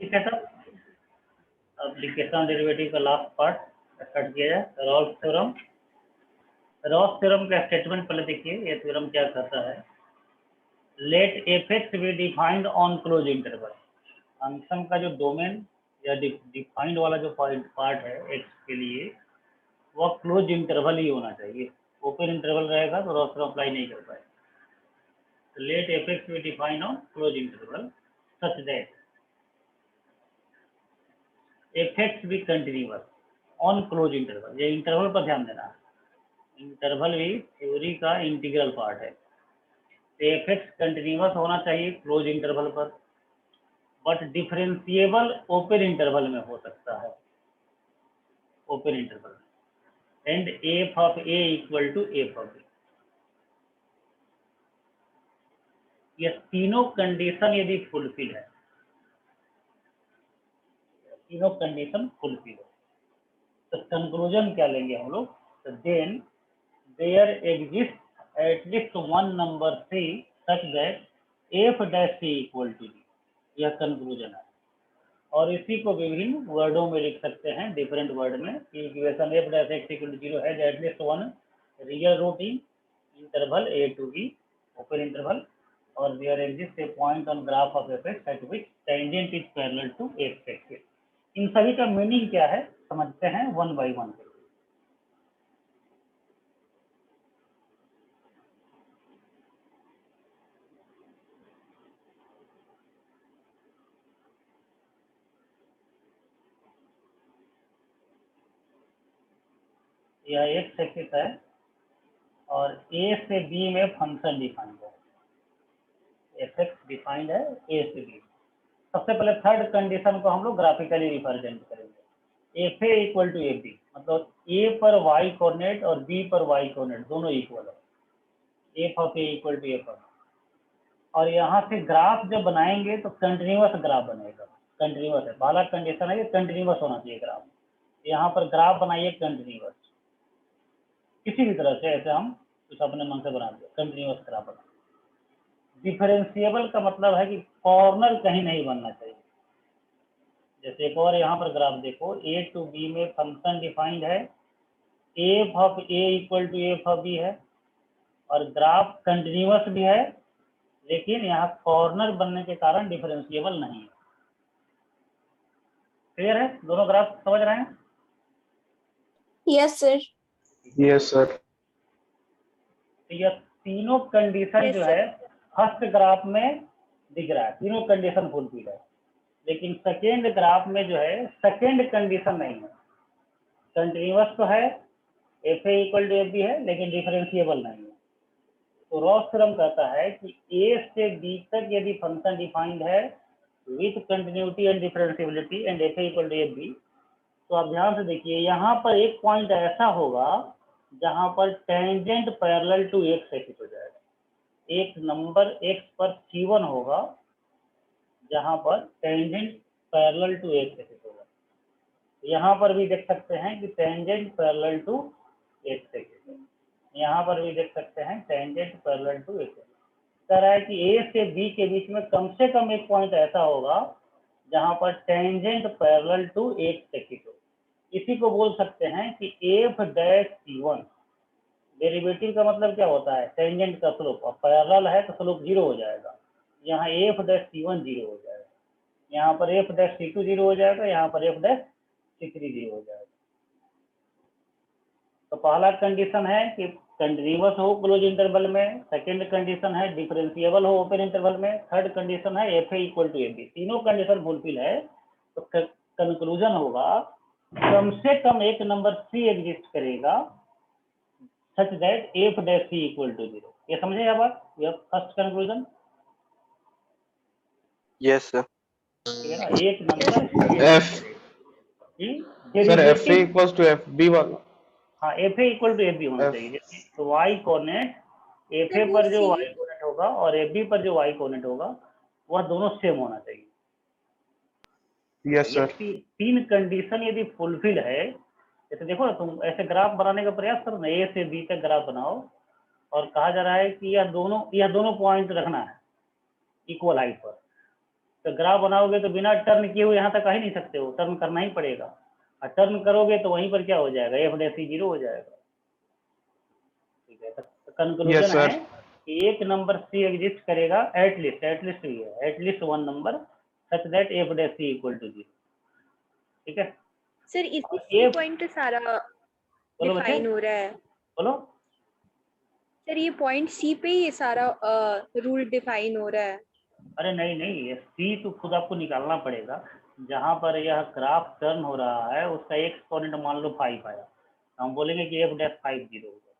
ठीक है sir, application derivative का लास्ट पार्ट स्टार्ट किया जाए। Rolle's theorem. रॉल्स थ्योरम का स्टेटमेंट पहले देखिए, ये थ्योरम क्या कहता है। Let f x be defined on close interval. Function का जो डोमेन या डिफाइंड वाला जो पार्ट है एक्स के लिए, वह क्लोज इंटरवल ही होना चाहिए। ओपन इंटरवल रहेगा तो रॉल्स थ्योरम अप्लाई नहीं कर पाएगा। Let f x be defined on close interval such that f x be continuous on close interval. ये इंटरवल पर ध्यान देना है। इंटरवल भी थ्योरी का इंटीग्रल पार्ट है। एफ एक्स कंटिन्यूअस होना चाहिए क्लोज इंटरवल पर, बट डिफरेंशिएबल ओपन इंटरवल में हो सकता है। Open interval and f of a equal to f of b. ये तीनों कंडीशन यदि फुलफिल है, तीनों कंडीशन फुलफिल है, तो कंक्लूजन क्या लेंगे हम लोग। तो then there exist at least one number c such that f dash c equal to d. यह कंक्लूजन है। और इसी को विभिन्न वर्डों में लिख सकते हैं, डिफरेंट वर्ड में, कि equation f dash x equal to zero है at least one real root in interval a to b open interval, और there exist a point on graph of f x at which tangent is parallel to x axis. इन सभी का meaning क्या है समझते हैं one by one. यह x axis है और ए से बी में फंक्शन डिफाइंड है। एफ एक्स डिफाइंड है ए से बी। सबसे पहले थर्ड कंडीशन को हम लोग ग्राफिकली रिप्रेजेंट करेंगे। F a equal to f b, मतलब ए पर वाई कोऑर्डिनेट और बी पर वाई कोऑर्डिनेट दोनों इक्वल है। F of a equal to f of, और यहाँ से ग्राफ जब बनाएंगे तो कंटिन्यूअस ग्राफ बनेगा। कंटिन्यूअस है, पहला कंडीशन है कि कंटिन्यूअस होना चाहिए ग्राफ। यहाँ पर ग्राफ बनाइए कंटिन्यूअस, किसी भी तरह से, ऐसे हम कुछ अपने मन से बना दिया कंटिन्यूअस ग्राफ बना। डिफरेंशिएबल का मतलब है कि कॉर्नर कहीं नहीं बनना चाहिए। जैसे एक और यहाँ पर ग्राफ देखो, ए टू बी में फंक्शन डिफाइंड है, f of a equal to f of b है, और ग्राफ कंटिन्यूअस भी है, लेकिन यहाँ कॉर्नर बनने के कारण डिफरेंशिएबल नहीं है। क्लियर है? दोनों ग्राफ समझ रहे हैं? Yes sir. Yes sir. यह तीनों कंडीशन जो है फर्स्ट ग्राफ में दिख रहा है, तीनों कंडीशन फुलफिल है, लेकिन सेकेंड ग्राफ में जो है सेकेंड कंडीशन नहीं है। कंटिन्यूअस तो है, f a equal to f b है, लेकिन डिफरेंशिएबल नहीं है। तो रॉल्स थ्योरम कहता है कि ए से बी तक यदि फंक्शन डिफाइंड है with continuity and differentiability and f a equal to f b, तो आप ध्यान से देखिए, यहाँ पर एक पॉइंट ऐसा होगा जहाँ पर tangent parallel to x axis हो जाएगा। एक नंबर एक्स पर C1 होगा जहाँ पर tangent parallel to x axis होगा। यहाँ पर भी देख सकते हैं कि tangent parallel to x axis है। यहाँ पर भी देख सकते हैं tangent parallel to x axis. कह रहा है कि ए से बी के बीच में कम से कम एक पॉइंट ऐसा होगा जहाँ पर tangent parallel to x axis हो। इसी को बोल सकते हैं कि एफ डैश C1। डेरिवेटिव का मतलब क्या होता है, टेंजेंट का स्लोप, और पैरेलल है तो स्लोप जीरो हो जाएगा। यहाँ एफ डैश C1 जीरो हो जाएगा, यहाँ पर एफ डैश C2 जीरो हो जाएगा, यहाँ पर एफ डैश C3 जीरो हो जाएगा। तो पहला कंडीशन है कि कंटिन्यूअस हो क्लोज इंटरवल में, सेकेंड कंडीशन है डिफरेंशिएबल हो ओपन इंटरवल में, थर्ड कंडीशन है f a equal to f b. तीनों कंडीशन फुलफिल है तो कंक्लूजन होगा कम से कम एक नंबर सी एग्जिस्ट करेगा such that f dash c equal to zero. ये समझे आप बात? यह फर्स्ट कंक्लूजन। Yes sir. ठीक है ना? एक number f sir f a equals to f b वाला। हाँ, f a equal to f b होना चाहिए। तो वाई कोऑर्डिनेट एफ ए पर जो वाई कोऑर्डिनेट होगा और एफ बी पर जो वाई कोऑर्डिनेट होगा वह दोनों सेम होना चाहिए। Yes sir. तीन कंडीशन यदि फुलफिल है, जैसे देखो ना, तुम ऐसे ग्राफ बनाने का प्रयास करो ना, ए से बी तक ग्राफ बनाओ, और कहा जा रहा है कि यह दोनों पॉइंट रखना है इक्वल हाइट पर। तो ग्राफ बनाओगे तो बिना टर्न किए हुए यहाँ तक आ ही नहीं सकते हो, टर्न करना ही पड़ेगा, और टर्न करोगे तो वहीं पर क्या हो जाएगा, एफ डैश सी 0 हो जाएगा। ठीक है, तो कंक्लूजन Yes, sir. है कि एक नंबर सी एग्जिस्ट करेगा एटलीस्ट भी है, at least one number such that f dash c equal to 0। ठीक है सर इसी और सी F पॉइंट पे सारा बोलो बच्चे, डिफाइन हो रहा है। बोलो। सर ये पॉइंट सी पे ही ये सारा रूल डिफाइन हो रहा है। अरे नहीं नहीं, ये सी तो खुद आपको निकालना पड़ेगा। जहाँ पर यह ग्राफ टर्न हो रहा है उसका एक एक्सपोनेंट मान लो 5 आया, तो हम बोलेंगे कि एफ डैश 5 0 होगा।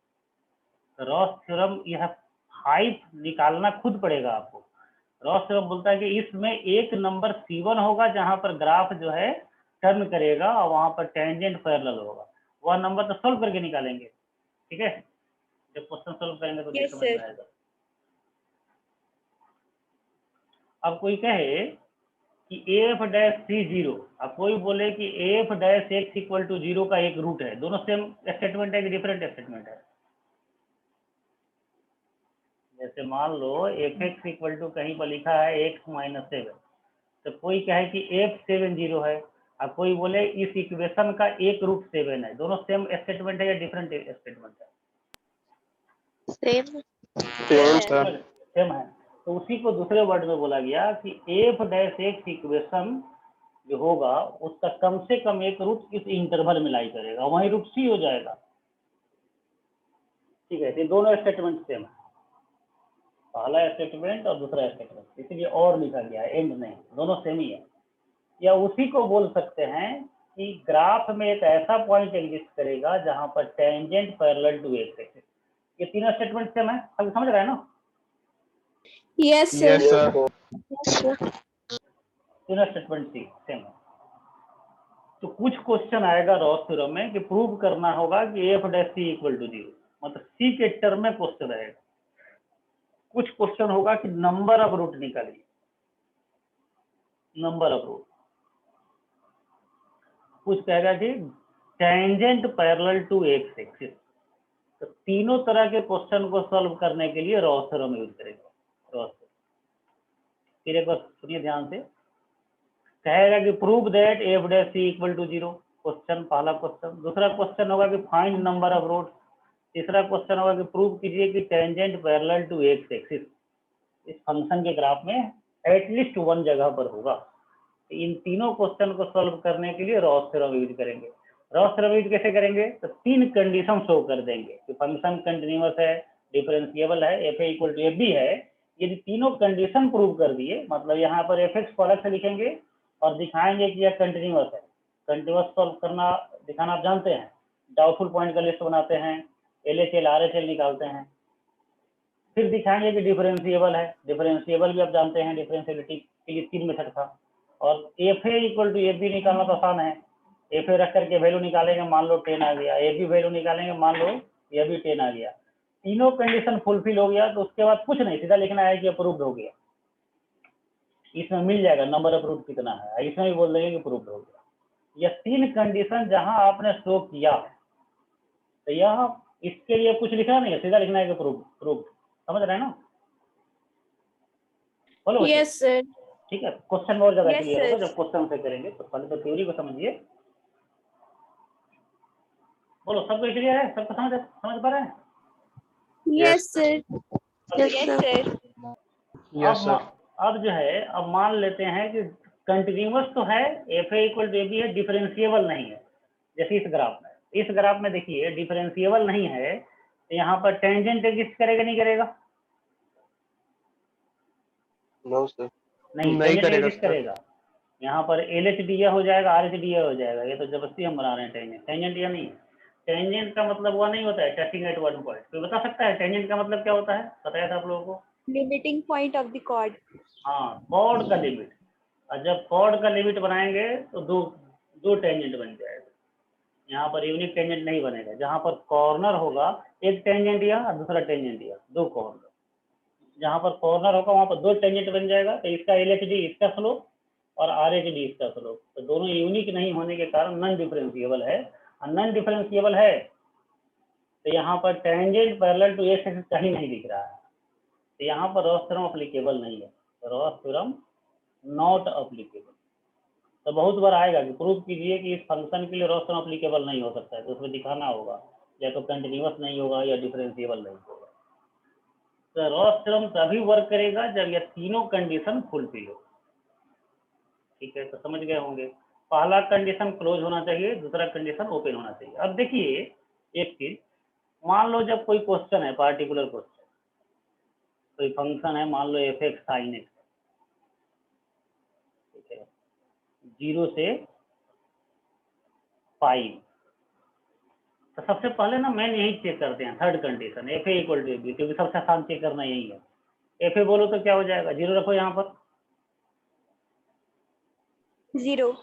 तो रॉस थ्योरम यह 5 निकालना खुद पड़ेगा आपको। रॉस थ्योरम बोलता है कि इसमें एक नंबर C1 होगा जहाँ पर ग्राफ जो है टर्न करेगा और वहाँ पर टेंजेंट पैरेलल होगा, वह नंबर तो सोल्व करके निकालेंगे। ठीक है, जब क्वेश्चन सोल्व करेंगे तो Yes, समझ में sir. आएगा। अब कोई कहे कि एफ डैश सी 0, अब कोई बोले कि f dash x equal to 0 का एक रूट है, दोनों सेम स्टेटमेंट है कि डिफरेंट स्टेटमेंट है? जैसे मान लो एफ एक्स इक्वल टू कहीं पर लिखा है एक्स माइनस 7, तो कोई कहे कि एफ 7 0 है, अब कोई बोले इस इक्वेशन का एक रूट 7 है, दोनों सेम स्टेटमेंट है या डिफरेंट स्टेटमेंट है? Same. Same, sir. सेम है। तो उसी को दूसरे वर्ड में बोला गया कि एफ डैश एक्स इक्वेशन जो होगा उसका कम से कम एक रूट इस इंटरवल में लाई करेगा, वही रूट सी हो जाएगा। ठीक है, ये दोनों स्टेटमेंट सेम है, पहला स्टेटमेंट और दूसरा स्टेटमेंट, इसलिए और लिखा गया है, एंड नहीं, दोनों सेम ही है। या उसी को बोल सकते हैं कि ग्राफ में एक ऐसा पॉइंट एग्जिस्ट करेगा जहां पर tangent parallel to x axis. ये तीनों स्टेटमेंट सेम है, सब समझ रहे हैं ना? Yes, sir. Yes, sir. Yes, sir. तीनों स्टेटमेंट सेम है। तो कुछ क्वेश्चन आएगा रॉस थ्योरम में कि प्रूव करना होगा कि f dash c equal to 0, मतलब सी के टर्म में क्वेश्चन रहेगा। कुछ क्वेश्चन होगा कि नंबर ऑफ रूट निकालिए, नंबर ऑफ रूट। कुछ कहेगा कि tangent parallel to x axis. तो तीनों तरह के क्वेश्चन को सॉल्व करने के लिए रॉस थ्योरम यूज करेगा। रॉस थ्योरम फिर एक बार सुनिए ध्यान से, कहेगा कि prove that f dash c equal to 0, question, पहला क्वेश्चन। दूसरा क्वेश्चन होगा कि फाइंड नंबर ऑफ रूट। तीसरा क्वेश्चन होगा कि प्रूव कीजिए कि tangent parallel to x axis इस फंक्शन के ग्राफ में एटलीस्ट वन जगह पर होगा। इन तीनों क्वेश्चन को सॉल्व करने के लिए रॉस थ्योरम यूज करेंगे। रॉस थ्योरम यूज कैसे करेंगे? तो तीन कंडीशन शो कर देंगे कि फंक्शन कंटिन्यूअस है, डिफरेंशिएबल है, f a equal to f b है। यदि तीनों कंडीशन प्रूव कर दिए, मतलब यहाँ पर एफ एक्स को अलग से लिखेंगे और दिखाएंगे कि यह कंटिन्यूअस है। कंटिन्यूअस सॉल्व करना दिखाना आप जानते हैं, डाउटफुल पॉइंट का लिस्ट बनाते हैं, LHL RHL निकालते हैं, फिर दिखाएंगे कि डिफरेंशिएबल है। डिफरेंशिएबल भी आप जानते हैं, डिफरेंशियलिटी के लिए 3 मेथड था। और f a equal to f b निकालना तो आसान है, एफ ए रख करके वैल्यू निकालेंगे, मान लो 10 आ गया, एफ बी वैल्यू निकालेंगे, मान लो यह भी 10 आ गया। तीनों कंडीशन फुलफिल हो गया तो उसके बाद कुछ नहीं, सीधा लिखना है कि अप्रूव्ड हो गया। इसमें मिल जाएगा नंबर ऑफ रूट कितना है, इसमें भी बोल देंगे कि अप्रूव्ड हो गया। यह 3 कंडीशन जहां आपने शो किया तो यह इसके लिए कुछ लिखना नहीं है, सीधा लिखना है कि अप्रूव्ड। समझ रहे हैं ना? बोलो बच्चों। Yes, sir. ठीक है, क्वेश्चन में और ज्यादा Yes, क्लियर होगा sir. जब क्वेश्चन से करेंगे। तो पहले तो थ्योरी को समझिए। बोलो, सबको क्लियर है? सबको समझ पा रहे हैं? Yes, sir. Yes, Yes, sir. sir. Yes, sir. अब जो है, अब मान लेते हैं कि कंटिन्यूअस तो है, f a equal to a b है, डिफरेंशिएबल नहीं है। जैसे इस ग्राफ में देखिए डिफरेंशिएबल नहीं है, तो यहाँ पर टेंजेंट एग्जिस्ट करेगा नहीं करेगा? No, sir. नहीं, नहीं टेंजेंट करेगा एग्जिस्ट सर। करेगा। यहाँ पर LH दिया हो जाएगा, RH दिया हो जाएगा। ये तो जबरदस्ती हम बना रहे हैं टेंजेंट। टेंजेंट या नहीं, टेंजेंट का मतलब वह नहीं होता है टचिंग एट वन पॉइंट। कोई बता सकता है टेंजेंट का मतलब क्या होता है? बताया था आप लोगों को। Limiting point of the chord. हाँ, कॉर्ड का लिमिट। और जब कॉर्ड का लिमिट बनाएंगे तो दो टेंजेंट बन जाएगा। यहाँ पर यूनिक टेंजेंट नहीं बनेगा। जहाँ पर कॉर्नर होगा, एक टेंजेंट या दूसरा टेंजेंट या दो कॉर्नर, जहाँ पर कॉर्नर होगा वहाँ पर दो टेंजेंट बन जाएगा। तो इसका LHD इसका स्लोप और RH डी इसका स्लोप, तो दोनों यूनिक नहीं होने के कारण नॉन डिफरेंशिएबल है। और नॉन डिफरेंशिएबल है तो यहाँ पर टेंजेंट पैरेलल टू एक्स कहीं नहीं दिख रहा है, तो यहाँ पर रॉस थ्योरम एप्लीकेबल नहीं है। तो रॉस थ्योरम नॉट अप्लीकेबल। तो बहुत बार आएगा कि प्रूव कीजिए कि इस फंक्शन के लिए रोस्टर अप्लीकेबल नहीं हो सकता है, तो उसमें दिखाना होगा या तो कंटिन्यूअस नहीं होगा या डिफरेंशिएबल नहीं होगा। तो रोस्टर तभी वर्क करेगा जब ये तीनों कंडीशन फुलफिल हो। ठीक है, तो समझ गए होंगे। पहला कंडीशन क्लोज होना चाहिए, दूसरा कंडीशन ओपन होना चाहिए। अब देखिए एक चीज, मान लो जब कोई क्वेश्चन है, पार्टिकुलर क्वेश्चन, कोई फंक्शन है, मान लो एफ एक्स साइन एक्स, ठीक है, 0 से पाई। तो सबसे पहले ना मैन यही चेक करते हैं, third condition f a equal to b, क्योंकि सबसे आसान चेक करना यही है। एफ ए बोलो तो क्या हो जाएगा, 0 रखो यहाँ पर, 0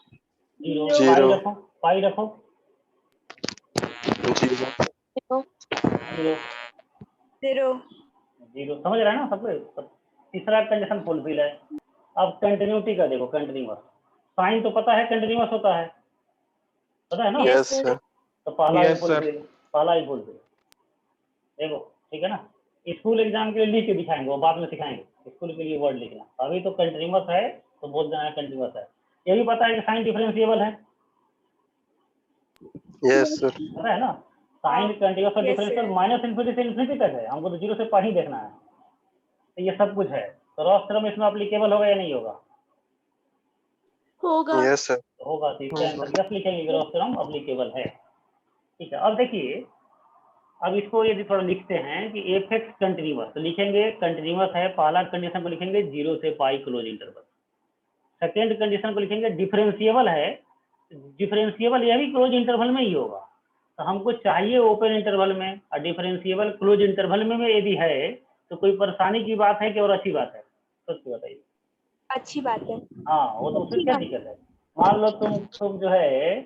0 0 पाई रखो, पाई रखो, 0 0 0 0। समझ रहे हैं ना सब? तीसरा कंडीशन फुलफिल है। अब कंटिन्यूटी का देखो, कंटिन्यूअस साइन तो पता है कंटिन्यूअस होता है, पता है ना? Yes, sir. तो पहला Yes, ही फुलफिल, पहला ही फुलफिल। देखो ठीक है ना, स्कूल एग्जाम के लिए लिख के दिखाएंगे, वो बाद में सिखाएंगे स्कूल के लिए वर्ड लिखना। अभी तो कंटिन्यूअस है तो बोल देना है कंटिन्यूअस है। ये भी पता है कि साइन डिफरेंशिएबल है, Yes, sir. पता है ना? साइन कंटिन्यूअस और Yes, differential sir. Minus infinity से इन्फिनिटी तक है, हमको तो 0 से पाई देखना है। तो ये सब कुछ है, तो रॉस थ्योरम इसमें एप्लीकेबल होगा या नहीं होगा? होगा। Yes, sir. होगा। तो इसका आंसर यस लिखेंगे कि रॉस थ्योरम एप्लीकेबल है। ठीक है, अब देखिए, अब इसको यदि थोड़ा लिखते हैं कि एफ एक्स कंटिन्यूअस, तो लिखेंगे कंटिन्यूअस है, पहला कंडीशन को लिखेंगे 0 से पाई क्लोज इंटरवल। सेकेंड कंडीशन को लिखेंगे डिफरेंशिएबल है, डिफरेंशिएबल यह भी क्लोज इंटरवल में ही होगा। तो हमको चाहिए ओपन इंटरवल में, और डिफरेंशिएबल क्लोज इंटरवल में यदि है तो कोई परेशानी की बात है कि और अच्छी बात है? सच बताइए। अच्छी बात है। हाँ, वो तो उसमें अच्छी क्या बात। दिक्कत है? मान लो तुम जो है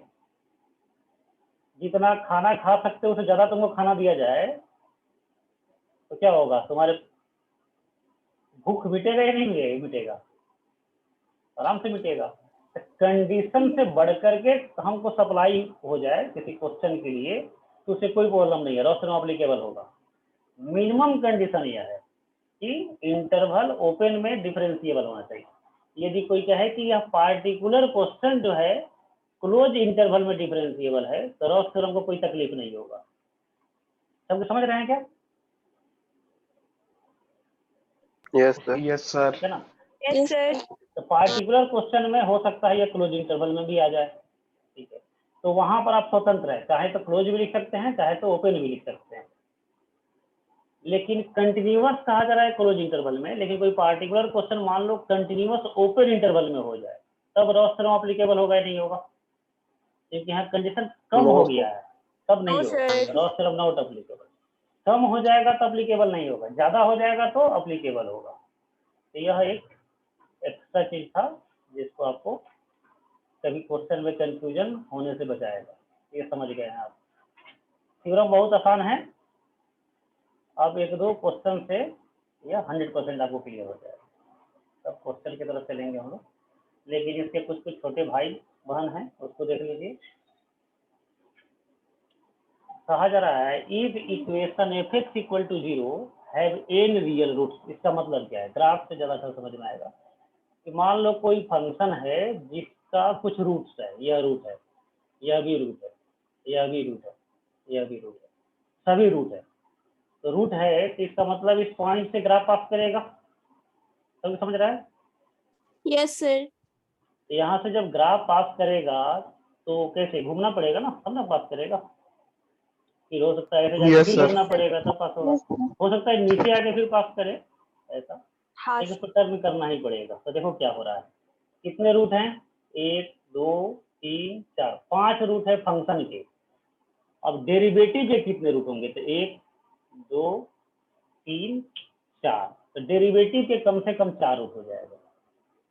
जितना खाना खा सकते हो उससे ज्यादा तुमको खाना दिया जाए तो क्या होगा? तुम्हारे भूख मिटेगा या नहीं मिटेगा? आराम से मिटेगा। कंडीशन से बढ़ करके हमको सप्लाई हो जाए किसी क्वेश्चन के लिए तो उससे कोई प्रॉब्लम नहीं है, रॉस थ्योरम एप्लीकेबल होगा। मिनिमम कंडीशन यह है कि इंटरवल ओपन में डिफरेंशिएबल होना चाहिए। यदि कोई कहे कि यह पार्टिकुलर क्वेश्चन जो है क्लोज इंटरवल में डिफरेंशिएबल है तो रॉस थ्योरम को कोई तकलीफ नहीं होगा। सबको समझ रहे हैं क्या? Yes, sir. Yes, sir. ठीक है ना? Yes, sir. तो पार्टिकुलर क्वेश्चन में हो सकता है या क्लोज इंटरवल में भी आ जाए। ठीक है, तो वहां पर आप स्वतंत्र है, चाहे तो क्लोज भी लिख सकते हैं, चाहे तो ओपन भी लिख सकते हैं। लेकिन कंटिन्यूअस कहा जा रहा है क्लोज इंटरवल में, लेकिन कोई पार्टिकुलर क्वेश्चन मान लो कंटिन्यूअस ओपन इंटरवल में हो जाए तब रॉस थ्योरम एप्लीकेबल होगा या नहीं होगा? क्योंकि यहाँ कंडीशन कम No, हो sir. गया है, तब नहीं No, होगा। sir. Rolle's theorem not applicable. कम हो जाएगा तो एप्लीकेबल नहीं होगा, ज्यादा हो जाएगा तो एप्लीकेबल होगा। तो यह एक एक्स्ट्रा चीज था जिसको आपको कभी क्वेश्चन में कंफ्यूजन होने से बचाएगा। ये समझ गए हैं आप? थ्योरम बहुत आसान है, आप एक दो क्वेश्चन से यह 100% आपको क्लियर हो जाएगा। तब क्वेश्चन की तरफ चलेंगे हम लोग, लेकिन इसके कुछ कुछ छोटे भाई बहन हैं, उसको देख लीजिए। कहा जा रहा है if equation f x equal to 0 have n real roots. इसका मतलब क्या है? ग्राफ से ज्यादा अच्छा समझ में आएगा कि मान लो कोई फंक्शन है जिसका कुछ रूट्स है, यह रूट है, यह भी रूट है, यह भी रूट है, यह भी रूट है, सभी रूट है। तो रूट है तो इसका मतलब इस पॉइंट से ग्राफ पास करेगा। सब समझ रहा है? Yes, sir. तो यहाँ से जब ग्राफ पास करेगा तो कैसे घूमना पड़ेगा ना, तब ना पास करेगा। फिर हो सकता है ऐसे जाके Yes, फिर sir. घूमना पड़ेगा तब पास होगा। Yes, sir. हो सकता है नीचे आके फिर पास करे, ऐसा। हाँ, लेकिन उसको टर्न करना ही पड़ेगा। तो देखो क्या हो रहा है, कितने रूट हैं? 1 2 3 4, 5 रूट है फंक्शन के। अब डेरिवेटिव के कितने रूट होंगे? तो 1 2 3 4, तो डेरिवेटिव के कम से कम 4 रूट हो जाएगा।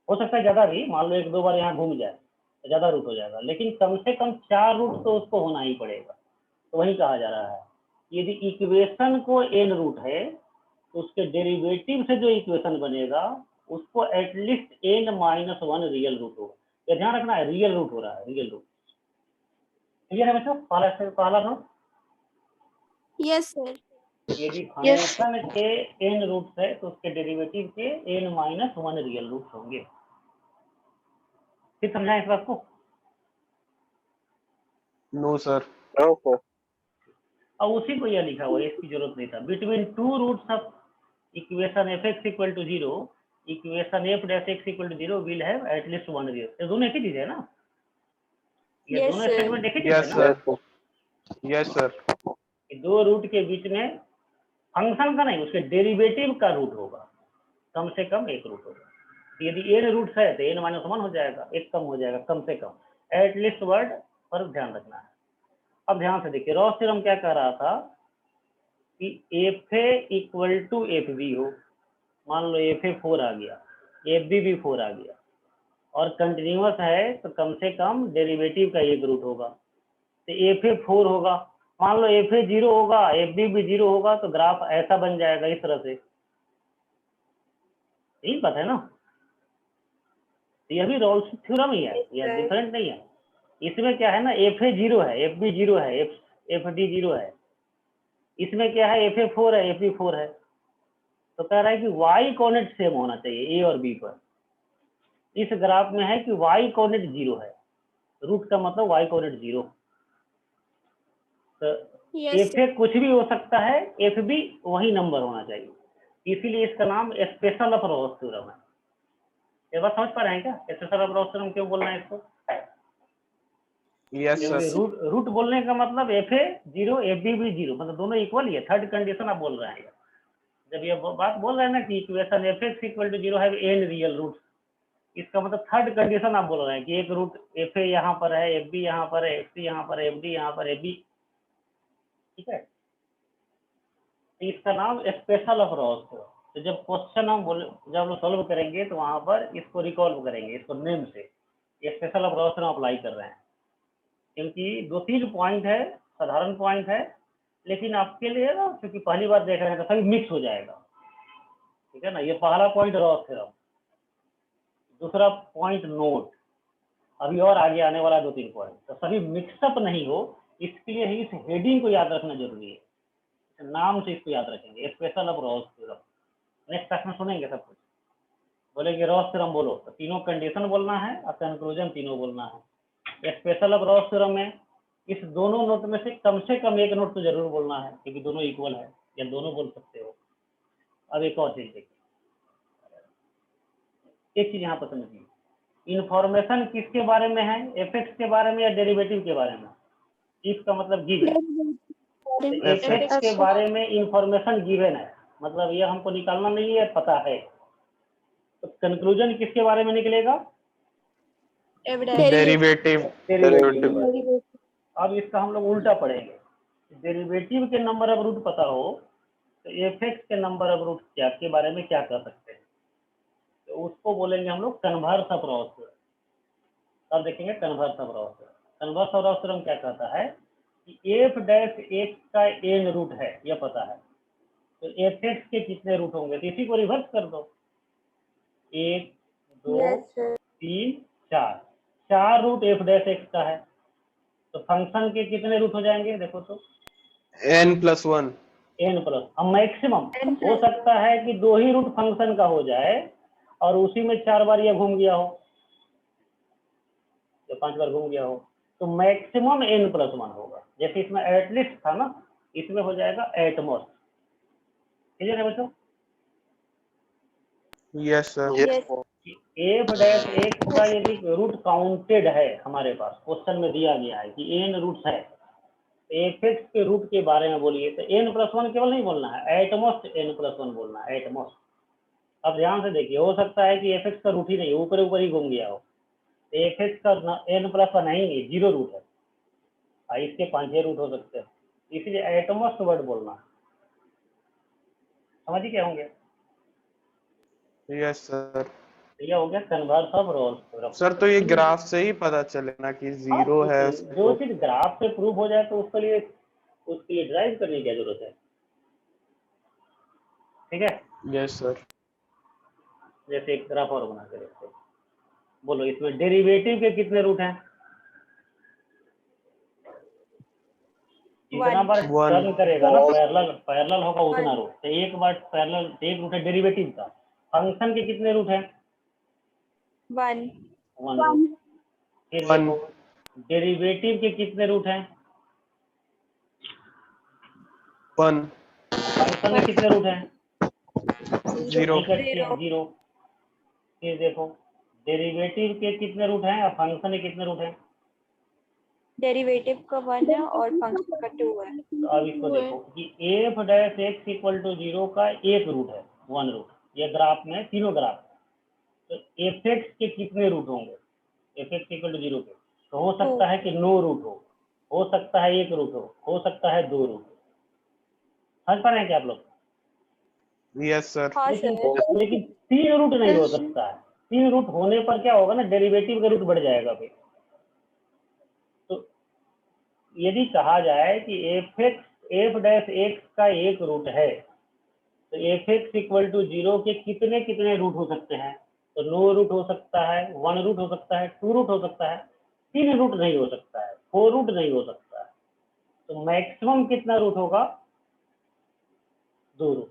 हो सकता है ज्यादा भी, मान लो एक दो बार यहाँ घूम जाए तो ज्यादा रूट हो जाएगा, लेकिन कम से कम 4 रूट तो उसको होना ही पड़ेगा। तो वही कहा जा रहा है, यदि इक्वेशन को n रूट है तो उसके डेरिवेटिव से जो इक्वेशन बनेगा उसको एटलीस्ट n-1 रियल रूट होगा। ये ध्यान रखना है, रियल रूट हो रहा है, रियल रूट। क्लियर है बच्चों? पहला नोट, Yes, sir. यदि Yes. फंक्शन के n रूट है तो उसके डेरिवेटिव के n-1 रियल रूट होंगे। फिर समझाएं इस बात को। No sir. अब उसी को यह लिखा हुआ है, इसकी जरूरत नहीं था। Between two roots of equation f x equal to 0 equation f dash x equal to 0 will have at least one real. ये दोनों एक ही चीज है ना, ये Yes, दोनों sir. स्टेटमेंट एक ही चीज है यस ना। सर। Yes sir. कि दो रूट के बीच में फंक्शन का नहीं, उसके डेरिवेटिव का रूट होगा, कम से कम एक रूट होगा। तो यदि एन रूट्स है तो एन माइनस वन हो जाएगा, एक कम हो जाएगा, कम से कम। एटलीस्ट वर्ड पर ध्यान रखना है। अब ध्यान से देखिए, रॉस थ्योरम क्या कह रहा था कि f a equal to f b हो। मान लो एफ ए 4 आ गया, एफ बी भी 4 आ गया, और कंटिन्यूअस है तो कम से कम डेरिवेटिव का एक रूट होगा। तो एफ ए 4 होगा, मान लो एफ ए 0 होगा, एफ बी भी 0 होगा, तो ग्राफ ऐसा बन जाएगा इस तरह से। यही बात है ना, यह भी रॉल्स थ्योरम ही है, यह डिफरेंट नहीं है। इसमें क्या है ना, एफ ए 0 है, एफ बी 0 है, एफ डी 0 है। इसमें क्या है, एफ ए 4 है, एफ बी 4 है। तो कह रहा है कि वाई कोऑर्डिनेट सेम होना चाहिए ए और बी पर। इस ग्राफ में है कि वाई कोऑर्डिनेट 0 है, रूट का मतलब वाई कोऑर्डिनेट 0। तो Yes, एफ ए कुछ भी हो सकता है, एफ बी वही नंबर होना चाहिए, इसीलिए इसका नाम स्पेशल ऑफ रॉस थ्योरम है। ये बात समझ पा रहे हैं क्या, स्पेशल ऑफ रॉस थ्योरम क्यों बोलना है इसको? यस क्योंकि सर। रूट बोलने का मतलब एफ ए 0 एफ बी भी 0, मतलब दोनों इक्वल ही है। थर्ड कंडीशन आप बोल रहे हैं। जब ये बात बोल रहे हैं ना कि equation f x equal to 0 है एन रियल रूट, इसका मतलब थर्ड कंडीशन आप बोल रहे हैं कि एक रूट एफ ए यहाँ पर है, एफ बी यहाँ पर है, एफ सी यहाँ पर है, एफ डी यहाँ पर, एफ बी, ठीक है। तो इसका नाम स्पेशल ऑफ रॉस है। तो जब क्वेश्चन हम जब हम सॉल्व करेंगे तो वहां पर इसको रिकॉल्व करेंगे, इसको नेम से स्पेशल ऑफ रॉस हम अप्लाई कर रहे हैं। क्योंकि 2-3 पॉइंट है, साधारण पॉइंट है, लेकिन आपके लिए ना क्योंकि पहली बार देख रहे हैं तो सभी मिक्स हो जाएगा, ठीक है ना। ये पहला पॉइंट रॉस थ्योरम, दूसरा पॉइंट नोट, अभी और आगे आने वाला 2-3 पॉइंट, तो सभी मिक्सअप नहीं हो, इसके लिए ही इस हेडिंग को याद रखना जरूरी है। नाम से इसको याद रखेंगे, special of Ross theorem. Next class में सुनेंगे सब कुछ, बोलेंगे रॉस थ्योरम बोलो तो तीनों कंडीशन बोलना है और कंक्लूजन तीनों बोलना है। स्पेशल ऑफ रॉस थ्योरम में इस दोनों नोट में से कम एक नोट तो जरूर बोलना है, क्योंकि दोनों इक्वल है, या दोनों बोल सकते हो। अब एक और चीज देखिए, एक चीज यहाँ पर समझिए, इंफॉर्मेशन किसके बारे में है, एफएक्स के बारे में या डेरिवेटिव के बारे में? इसका मतलब गिवन, एफएक्स के बारे में इंफॉर्मेशन गिवन है, मतलब ये हमको निकालना नहीं है, पता है। तो कंक्लूजन किसके बारे में निकलेगा? डेरिवेटिव। अब इसका हम लोग उल्टा पढ़ेंगे, डेरिवेटिव के नंबर ऑफ रूट पता हो तो एफएक्स के नंबर ऑफ रूट क्या के बारे में क्या कर सकते हैं, तो उसको बोलेंगे हम लोग कन्वर्स ऑफ रॉस थ्योरम। तब देखेंगे converse of Ross theorem. Converse of Ross theorem क्या कहता है कि एफ डैश एक्स का एन रूट है, यह पता है, तो एफ एक्स के कितने रूट होंगे, तो इसी को रिवर्स कर दो, 1 2 3 4 रूट एफ डैश एक्स का है, तो फंक्शन के कितने रूट हो जाएंगे, देखो तो n+1। n plus. अब मैक्सिमम हो सकता है कि 2 ही रूट फंक्शन का हो जाए और उसी में 4 बार यह घूम गया हो या 5 बार घूम गया हो, तो मैक्सिमम n+1 होगा। जैसे इसमें एटलीस्ट था ना, इसमें हो जाएगा एटमोस्ट। क्लियर है बच्चों? Yes sir. F dash x का यदि रूट काउंटेड है, हमारे पास क्वेश्चन में दिया गया है कि n रूट्स है, एफ एक्स के रूट के बारे में बोलिए तो n+1 केवल नहीं बोलना है, एटमोस्ट n+1 बोलना है, एटमोस्ट। अब ध्यान से देखिए, हो सकता है कि एफ एक्स का रूट ही नहीं, ऊपर ऊपर ही घूम गया हो, एफ एक्स का n+1 नहीं, 0 रूट है, इसके 5-6 रूट हो सकते हैं, इसलिए एटमोस्ट वर्ड बोलना। समझिए क्या होंगे? Yes sir. यह हो गया converse of Ross theorem. Sir तो ये ग्राफ से ही पता चले ना कि 0 है जो चीज ग्राफ से प्रूव हो जाए तो उसके लिए ड्राइव करने की क्या जरूरत है, ठीक है। Yes sir. जैसे एक ग्राफ और बना के देखते हैं, बोलो इसमें डेरिवेटिव के कितने रूट हैं? जितना बार टर्न करेगा ना, पैरेलल होगा उतना रूट, तो एक बार पैरेलल एक रूट है डेरिवेटिव का। फंक्शन के कितने रूट हैं? 1 1 रूट। फिर One. देखो डेरिवेटिव के कितने रूट हैं? 1 फंक्शन में कितने रूट हैं? 0 नहीं कटते हैं, 0। फिर देखो डेरिवेटिव के कितने रूट हैं और फंक्शन के कितने रूट हैं? डेरिवेटिव का 1 है और फंक्शन का 2 है। तो अब इसको देखो कि f dash x equal to 0 का एक रूट है, 1 रूट। ये ग्राफ में तीनों ग्राफ है, तो एफ एक्स के कितने रूट होंगे एफ एक्स इक्वल टू 0 के? तो हो सकता है कि 9 रूट हो सकता है 1 रूट हो सकता है 2 रूट हो। समझ पा रहे हैं क्या आप लोग? Yes sir. हाँ लेकिन सर। लेकिन 3 रूट नहीं हो सकता है। 3 रूट होने पर क्या होगा ना, डेरिवेटिव का रूट बढ़ जाएगा फिर। तो यदि कहा जाए कि एफ डैश एक्स का एक रूट है, तो एफ एक्स इक्वल टू 0 के कितने कितने रूट हो सकते हैं? तो 9 रूट हो सकता है, 1 रूट हो सकता है, 2 रूट हो सकता है, 3 रूट नहीं हो सकता है, 4 रूट नहीं हो सकता है। तो मैक्सिमम कितना रूट होगा? 2 रूट।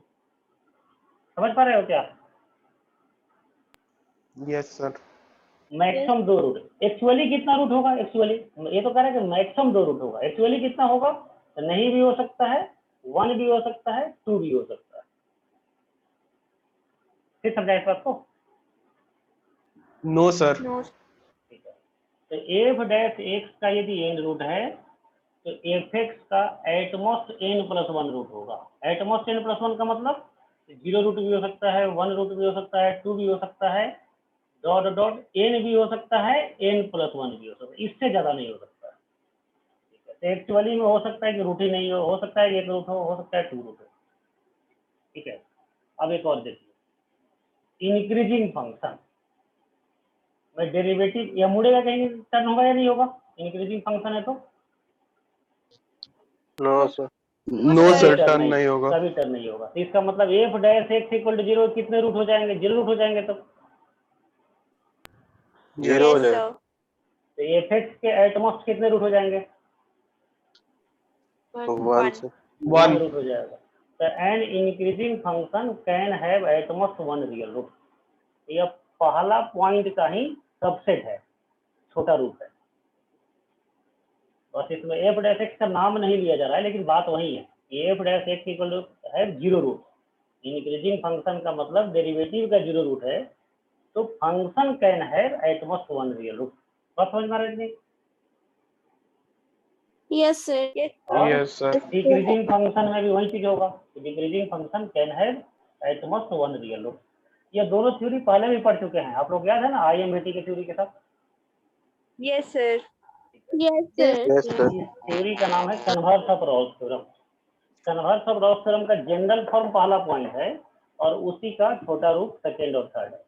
समझ पा रहे हो क्या? Yes sir. Maximum 2 root. Actually कितना रूट होगा? एक्चुअली ये तो कह रहा है कि मैक्सिमम 2 रूट होगा। एक्चुअली कितना होगा? तो नहीं भी हो सकता है, 1 भी हो सकता है, 2 भी हो सकता है। फिर समझा इस बात को? No sir. नो। ठीक है, तो एफ डैश एक्स का यदि एन रूट है तो एफ एक्स का एटमोस्ट एन प्लस 1 रूट होगा। एटमोस्ट एन प्लस 1 का मतलब 0 रूट भी हो सकता है, 1 रूट भी हो सकता है, 2 भी हो सकता है, डॉट डॉट एन भी हो सकता है, एन प्लस 1 भी हो सकता है, इससे ज्यादा नहीं हो सकता है। ठीक है, तो एक्चुअली में हो सकता है कि रूट ही नहीं हो सकता है 1 रूट हो सकता है 2 रूट हो। ठीक है, अब एक और देखिए, इंक्रीजिंग फंक्शन में डेरिवेटिव या मुड़ेगा कहीं, टर्न होगा या नहीं होगा? इंक्रीजिंग फंक्शन है तो No, sir. No sir. Turn Turn नहीं होगा. कभी टर्न नहीं होगा। तो इसका मतलब f dash x equal to 0 कितने रूट हो जाएंगे? 0 रूट हो जाएंगे। तो 0 हो यस जाएगा। सर। तो एफ एक्स के एटमोस्ट कितने रूट हो जाएंगे? 1 sir. 1 1. रूट हो जाएगा। तो an increasing function can have at most 1 real root. यह पहला पॉइंट का ही सबसेट है, छोटा रूट है। बस इसमें एफ डैश एक्स का नाम नहीं लिया जा रहा है, लेकिन बात वही है। F dash x equal to है 0 रूट। इंक्रीजिंग फंक्शन का मतलब डेरिवेटिव का 0 रूट है, तो function can have at most 1 real root. बात समझ में आ रही है? Yes, sir. और Yes sir. डिक्रीजिंग फंक्शन में भी वही चीज होगा। Decreasing function can have at most 1 real root. ये दोनों थ्योरी पहले भी पढ़ चुके हैं आप लोग, याद है ना, आईएमबीटी की थ्योरी के साथ। Yes sir. Yes, sir. Yes, sir. इस थ्योरी का नाम है converse of Ross theorem. Converse of Ross theorem का जनरल फॉर्म पहला पॉइंट है और उसी का छोटा रूप सेकेंड और थर्ड है।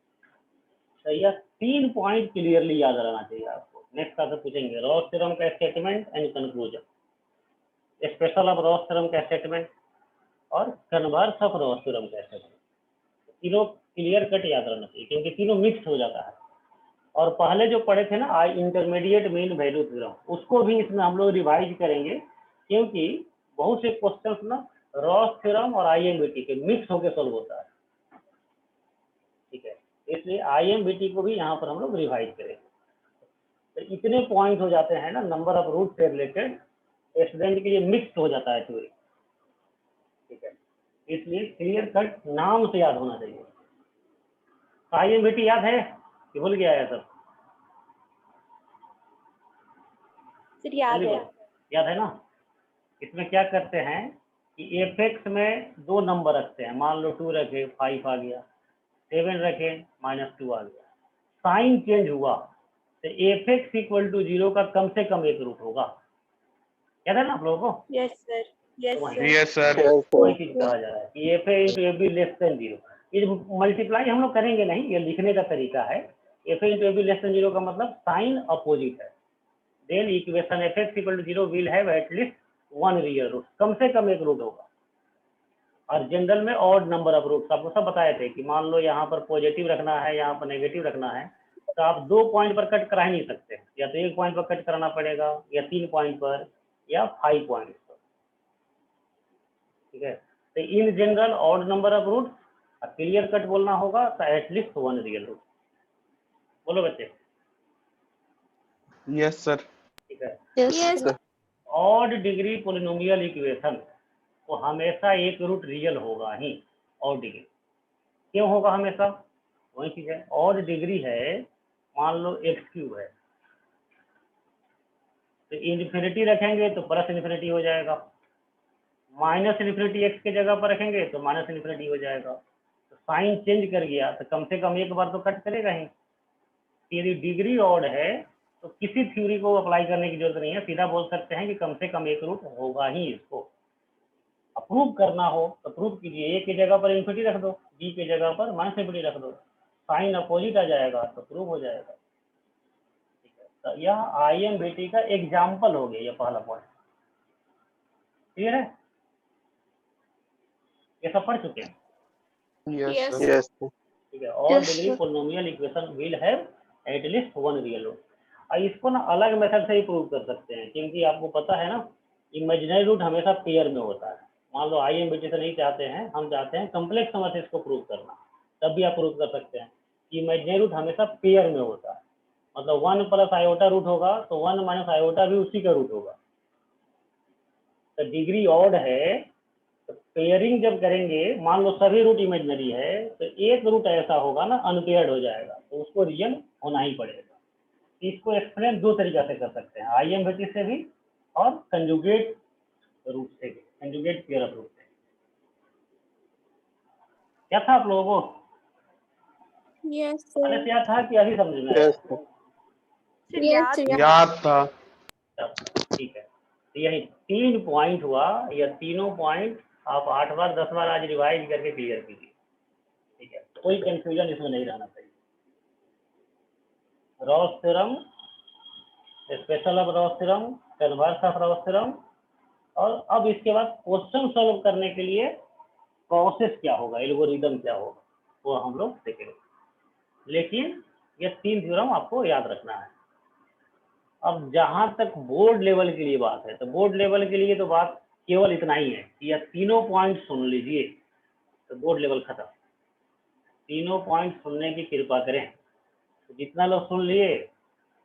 तो यह 3 पॉइंट क्लियरली याद रहना चाहिए आपको। नेक्स्ट आपसे पूछेंगे रॉस थ्योरम का statement and conclusion, special of Ross theorem का स्टेटमेंट और कन्वर्स ऑफ रॉस थ्योरम का स्टेटमेंट। तीनों क्लियर कट याद रहना चाहिए क्योंकि तीनों मिक्स हो जाता है। और पहले जो पढ़े थे ना इंटरमीडिएट मीन वैल्यू थ्योरम, उसको भी इसमें हम लोग रिवाइज करेंगे क्योंकि बहुत से क्वेश्चंस ना रॉस थ्योरम और आईएमबीटी के मिक्स होकर सॉल्व होता है। ठीक है, इसलिए आईएमबीटी को भी यहाँ पर हम लोग रिवाइज करेंगे। तो इतने पॉइंट हो जाते हैं ना नंबर ऑफ रूट से रिलेटेड, स्टूडेंट के लिए मिक्स हो जाता है थ्योरी। ठीक है, इसलिए क्लियर कट नाम से याद होना चाहिए। आईएमबीटी याद है कि भूल गया है सब? सर याद है। याद है ना? इसमें क्या करते हैं कि एफ एक्स में 2 नंबर रखते हैं, मान लो 2 रखे 5 आ गया, 7 रखे -2 आ गया। साइन चेंज हुआ तो एफ एक्स इक्वल टू 0 का कम से कम एक रूट होगा। याद है ना आप लोगों को? Yes sir. यस तो सर। Yes sir. Yes, वही sir. चीज कहा जा रहा है कि f a into f b less than 0। ये मल्टीप्लाई हम लोग करेंगे नहीं, ये लिखने का तरीका है। F a into f b less than 0 का मतलब साइन अपोजिट है। Then equation f x equal to 0 will have at least 1 real root, कम से कम एक रूट होगा। और जनरल में ऑड नंबर ऑफ रूट्स आपको सब बताए थे कि मान लो यहाँ पर पॉजिटिव रखना है, यहाँ पर नेगेटिव रखना है, तो आप 2 पॉइंट पर कट करा ही नहीं सकते, या तो 1 पॉइंट पर कट कराना पड़ेगा, या 3 पॉइंट पर, या 5 पॉइंट पर। ठीक है, तो in general odd number of root clear cut बोलना होगा तो एटलीस्ट 1 रियल रूट। बोलो बच्चे। Yes, sir. ठीक है। Yes, sir. Odd degree polynomial equation को हमेशा एक रूट रियल होगा ही। ऑड डिग्री क्यों होगा हमेशा? वही चीज है, ऑड डिग्री है, मान लो एक्स क्यूब है, तो इन्फिनिटी रखेंगे तो प्लस इन्फिनिटी हो जाएगा, माइनस इन्फिनिटी एक्स के जगह पर रखेंगे तो माइनस इन्फिनिटी हो जाएगा। तो साइन चेंज कर गया तो कम से कम एक बार तो कट करेगा ही। यदि डिग्री ऑड है तो किसी थ्योरी को अप्लाई करने की जरूरत नहीं है, सीधा बोल सकते हैं कि कम से कम एक रूट होगा ही। इसको अप्रूव करना हो तो प्रूव कीजिए, ए की जगह पर इन्फिनिटी रख दो, बी की जगह पर माइनस इन्फिनिटी रख दो, साइन अपोजिट आ जाएगा तो प्रूव हो जाएगा। ठीक है, तो यह IMBT का एग्जाम्पल हो गया, ये पहला पॉइंट क्लियर है, ये सब पढ़ चुके हैं। Yes, Yes. sir. Yes. ठीक है, all Yes, degree sir. Polynomial equation will have at least one real root. और इसको ना अलग मेथड से ही प्रूव कर सकते हैं, क्योंकि आपको पता है ना इमेजिनरी रूट हमेशा पेयर में होता है। मान लो IMBT से नहीं चाहते हैं, हम चाहते हैं कम्प्लेक्स समझ से इसको प्रूव करना, तब भी आप प्रूव कर सकते हैं कि इमेजिनरी रूट हमेशा पेयर में होता है। मतलब 1 प्लस आयोटा रूट होगा तो 1 माइनस आयोटा भी उसी का रूट होगा। तो डिग्री ऑड है तो पेयरिंग जब करेंगे, मान लो सभी रूट इमेजिनरी है तो एक रूट ऐसा होगा ना अनपेयर्ड हो जाएगा, तो उसको रियल होना ही पड़ेगा। इसको एक्सप्लेन दो तरीका से कर सकते हैं, IMBT से भी और कंजुगेट रूट से भी, कंजुगेट पेयर ऑफ रूट से। क्या था आप लोगों को? Yes, पहले sir. से याद था कि अभी समझ में आया? Yes, sir. सर Yes, याद sir. था। याद था। ठीक है, तो यही 3 पॉइंट हुआ, या तीनों पॉइंट आप 8 बार 10 बार आज रिवाइज करके क्लियर कीजिए। ठीक है, कोई कंफ्यूजन इसमें नहीं रहना चाहिए। Ross theorem, special of Ross theorem, converse of Ross theorem, और अब इसके बाद क्वेश्चन सॉल्व करने के लिए प्रोसेस क्या होगा, एल्गोरिदम क्या होगा, वो हम लोग देखेंगे। लेकिन ये 3 थ्योरम आपको याद रखना है। अब जहां तक बोर्ड लेवल के लिए बात है, तो बोर्ड लेवल के लिए तो बात केवल इतना ही है कि यह तीनों पॉइंट सुन लीजिए तो बोर्ड लेवल खत्म। तीनों पॉइंट सुनने की कृपा करें, तो जितना लोग सुन लिए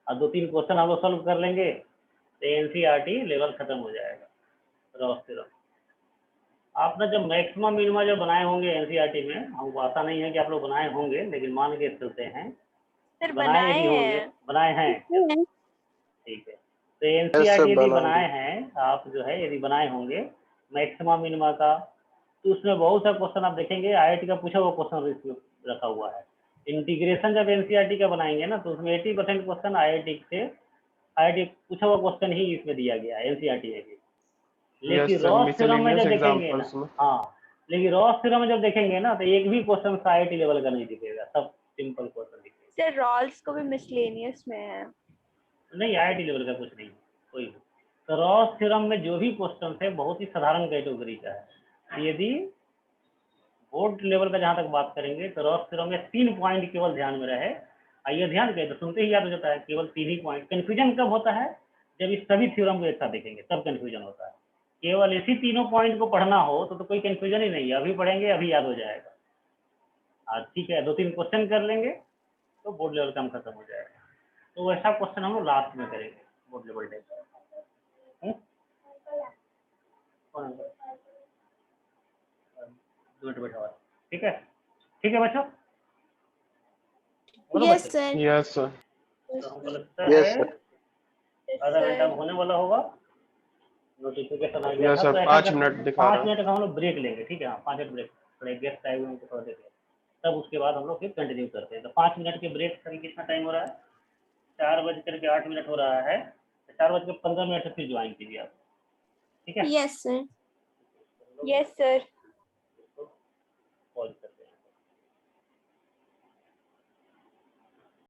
और 2-3 क्वेश्चन हम लोग सॉल्व कर लेंगे तो NCERT लेवल खत्म हो जाएगा। रॉस थ्योरम आप ना जब मैक्सिमम मिनिमा जो बनाए होंगे NCERT में, हमको आशा नहीं है कि आप लोग बनाए होंगे, लेकिन मान के चलते हैं सर बनाए भी होंगे, हैं। बनाए हैं। Yes. ठीक है, तो Yes, NCERT sir. यदि बनाए बनाए हैं आप, जो है यदि बनाए होंगे मैक्सिमम मिनिमा का, तो उसमें बहुत सा क्वेश्चन आप देखेंगे IIT का पूछा हुआ क्वेश्चन रखा हुआ है। इंटीग्रेशन जब NCERT का बनाएंगे ना, तो उसमें 80% क्वेश्चन IIT पूछा हुआ क्वेश्चन ही इसमें दिया गया है NCERT में भी। Yes, लेकिन sir. रॉस थ्योरम में Miscellaneous जब देखेंगे ना, examples में। हाँ, लेकिन रॉस थ्योरम में जब देखेंगे ना तो एक भी क्वेश्चन IIT लेवल का नहीं दिखेगा, सब सिंपल क्वेश्चन दिखेगा। सर रॉल्स को भी मिसलेनियस में है। नहीं, IIT लेवल का कुछ नहीं, कोई भी। तो रॉस थ्योरम में जो भी क्वेश्चन है बहुत ही साधारण कैटेगरी का है। यदि बोर्ड लेवल का जहाँ तक बात करेंगे तो रॉस थ्योरम में 3 पॉइंट केवल ध्यान में रहे। आइए ध्यान करें तो सुनते ही याद हो जाता है, केवल 3 ही पॉइंट। कन्फ्यूजन कब होता है? जब इस सभी थ्योरम को एक साथ देखेंगे तब कन्फ्यूजन होता है। केवल इसी तीनों पॉइंट को पढ़ना हो तो कोई कन्फ्यूजन ही नहीं है, अभी पढ़ेंगे अभी याद हो जाएगा। ठीक है, 2-3 क्वेश्चन कर लेंगे तो बोर्ड लेवल काम खत्म हो जाएगा। तो वैसा क्वेश्चन हम लोग लास्ट में करेंगे बोर्ड लेवल टाइप। 2 मिनट बैठा हुआ है। ठीक है, ठीक है बच्चों, बोलो Yes, बच्चों। sir. Yes, sir. तो हमको लगता Yes, है sir. आधा घंटा में होने वाला होगा, नोटिफिकेशन आ गया Yes, था। sir. तो ऐसा 5 मिनट दिखा 5 रहा। मिनट का हम लोग ब्रेक लेंगे, ठीक है, हाँ 5 मिनट ब्रेक, थोड़ा गेस्ट आए हुए हैं उनको थोड़ा देख लें, तब उसके बाद हम लोग फिर कंटिन्यू करते हैं। तो 5 मिनट के ब्रेक से कितना टाइम हो रहा है? 4:08 हो रहा है, 4:15 से फिर ज्वाइन कीजिए आप, ठीक है। Yes, sir. Yes sir. Call